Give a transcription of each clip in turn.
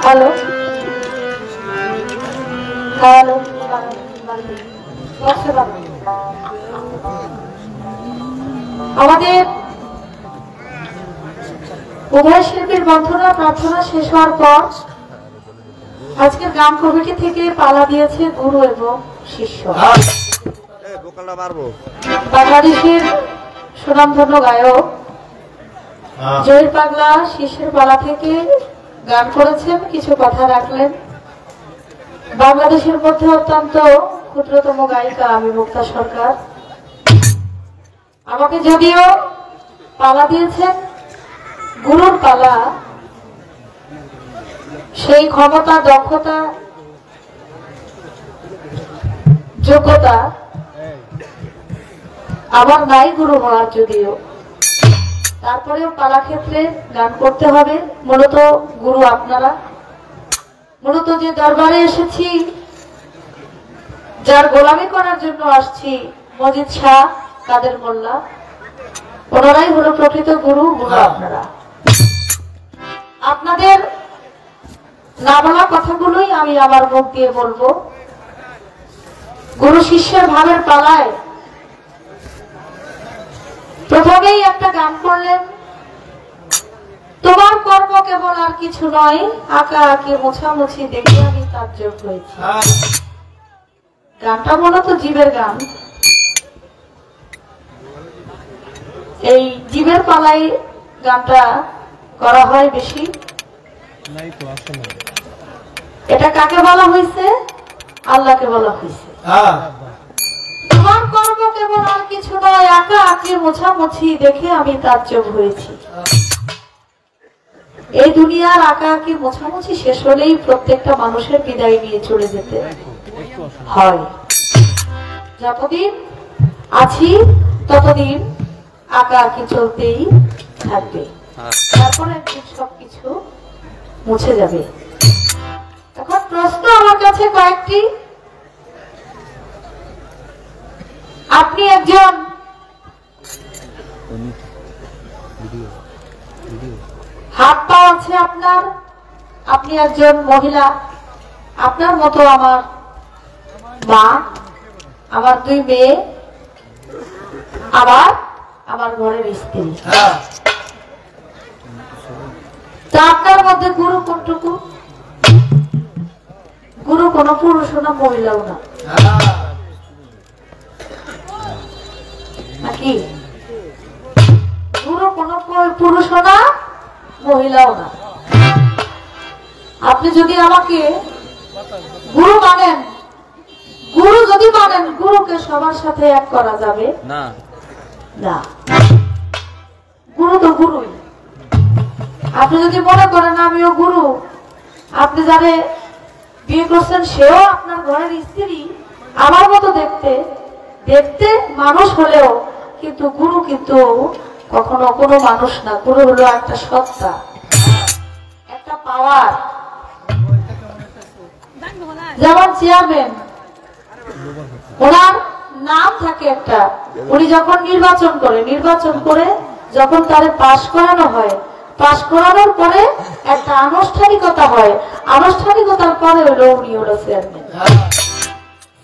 Hello hello আমাদের উভয় শিল্পীর বন্ধুরা প্রার্থনা শেষ হওয়ার পর আজকের গ্রাম কমিটি থেকে পালা দিয়েছে গুরু এবং শিষ্য। বাংলাদেশের সুনামধন্য গায়ক জহির পাগলা শিষ্যের পালা থেকে গান করেছেন, কিছু কথা রাখলেন। বাংলাদেশের মধ্যে অত্যন্ত ক্ষুদ্রতম গায়িকা আমি মুক্তা সরকার। আমাকে যদিও পালা দিয়েছেন গুরুর পালা, সেই ক্ষমতা দক্ষতা যোগ্যতা আমার নাই গুরু হওয়ার, যদিও তারপরেও পালা ক্ষেত্রে গান করতে হবে। মূলত গুরু আপনারা, মূলত যে দরবারে এসেছি, যার গোলামি করার জন্য আসছি, মজিদ শাহ কাদের মোল্লা, ওনারাই হলো প্রকৃত গুরু। গুরু আপনারা। আপনাদের না বলা কথাগুলোই আমি আমার মুখ দিয়ে বলবো। গুরু শিষ্যের ভাবের পালায় প্রথমেই একটা গান করলেন, তোমার কর্ম কেবল আর কিছু নয়, আঁকা আঁকি মোছামুছি দেখে আমি তাজ্জব হয়েছি। গানটা মূলত জীবের গান। এই জীবের পালাই গানটা করা হয় বেশি। এটা কাকে বলা হয়েছে? আল্লাহকে বলা হয়েছে। তোমার কর্ম কেবল আর কিছু নয়, আঁকা আঁকি মোছামুছি দেখে আমি তাজ্জব হয়েছি। এই দুনিয়ার আঁকা আঁকি মোছামুছি শেষ হলেই প্রত্যেকটা মানুষের বিদায় নিয়ে চলে যেতে হয়। যতদিন আছি ততদিন আঁকা আঁকি চলতেই থাকবে, তারপরে একদিন সবকিছু মুছে যাবে। এখন প্রশ্ন আমার কাছে কয়েকটি। আপনি একজন হাত পা আছে আপনার, আপনি একজন মহিলা, আপনার মতো আমার মা, আমার দুই মেয়ে, আবার আমার ঘরের স্ত্রী। তা আপনার মধ্যে গুরু কোনটুকু? গুরু কোন পুরুষও না, মহিলাও না, নাকি? গুরু কোন পুরুষও না, মহিলাও না। আপনি যদি আমাকে গুরু মানেন, গুরু যদি মানেন, গুরুকে সবার সাথে এক করা যাবে না। গুরু তো গুরুই। আপনি যদি মনে করেন আমিও গুরু, আপনি যারে বিয়ে করছেন সেও আপনার ঘরের স্ত্রী, দেখতে দেখতে মানুষ হলেও কিন্তু গুরু কিন্তু কখনো কোনো মানুষ না, গুরু হলো একটা সত্তা, একটা পাওয়ার। যেমন চেয়ারম্যান, ওনার নাম থাকে একটা, উনি যখন নির্বাচন করে যখন তারে পাশ করানো হয়, পাশ করানোর পরে একটা আনুষ্ঠানিকতা হয়, আনুষ্ঠানিকতার পরে হলো উনি হলো চেয়ারম্যান।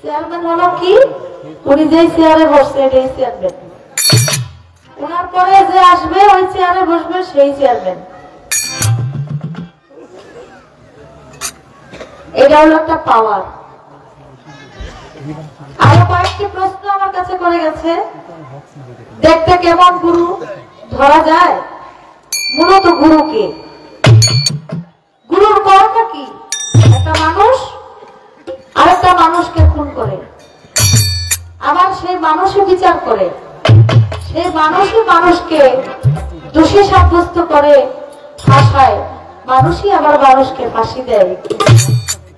চেয়ারম্যান হলো কি, উনি যেই চেয়ারে বসছে এটাই চেয়ারম্যান, ওনার পরে যে আসবে ওই চেয়ারে বসবে সেই চেয়ারম্যান। এটা হলো একটা পাওয়ার। আরো কয়েকটি প্রশ্ন আমার কাছে করে গেছে, দেখতে কেমন গুরু ধরা যায়? মূলত গুরু কে? গুরুর কর্মটা কি? একটা মানুষ আরেকটা মানুষকে খুন করে, আবার সেই মানুষই বিচার করে, সেই মানুষই মানুষকে দোষী সাব্যস্ত করে ফাঁসায়, মানুষই আবার মানুষকে ফাঁসি দেয়।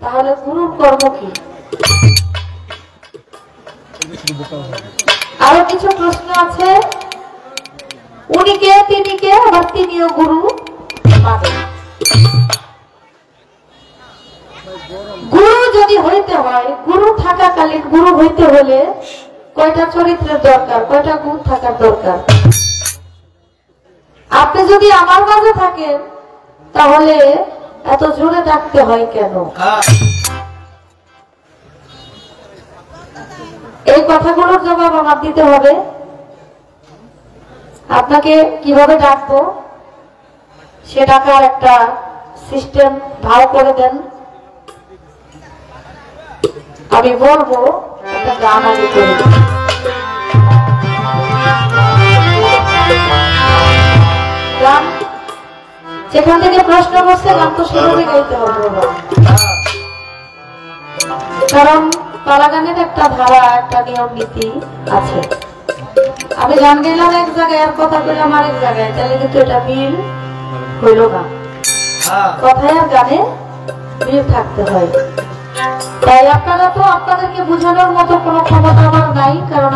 তাহলে গুরুর কর্ম কি? আরো কিছু প্রশ্ন আছে, উনি কে, তিনি কে, আবার তিনিও গুরু পাবেন। গুরু যদি হইতে হয়, গুরু থাকাকালীন গুরু হইতে হলে কয়টা চরিত্রের দরকার, কয়টা গুণ থাকার দরকার? আপনি যদি আমার মাঝে থাকেন তাহলে এত জোরে ডাকতে হয় কেন? এই কথাগুলোর জবাব আমার দিতে হবে। আপনাকে কিভাবে ডাকবো সে ডাকার একটা সিস্টেম ভাও করে দেন। আমি বলবো, একটা গান আগে করে গান যেখান থেকে প্রশ্ন করছে গান তো সেভাবে গাইতে হবে, কারণ পালা গানের একটা ধারা, একটা নিয়ম নীতি আছে। আমি গান গেলাম এক জায়গায় আর কথা বললাম আরেক জায়গায়, তাহলে কিন্তু এটা মিল হইল না। কথায় আর গানে মিল থাকতে হয়। তাই আপনারা তো আপনাদেরকে বোঝানোর মতো কোনো ক্ষমতা আমার নাই, কারণ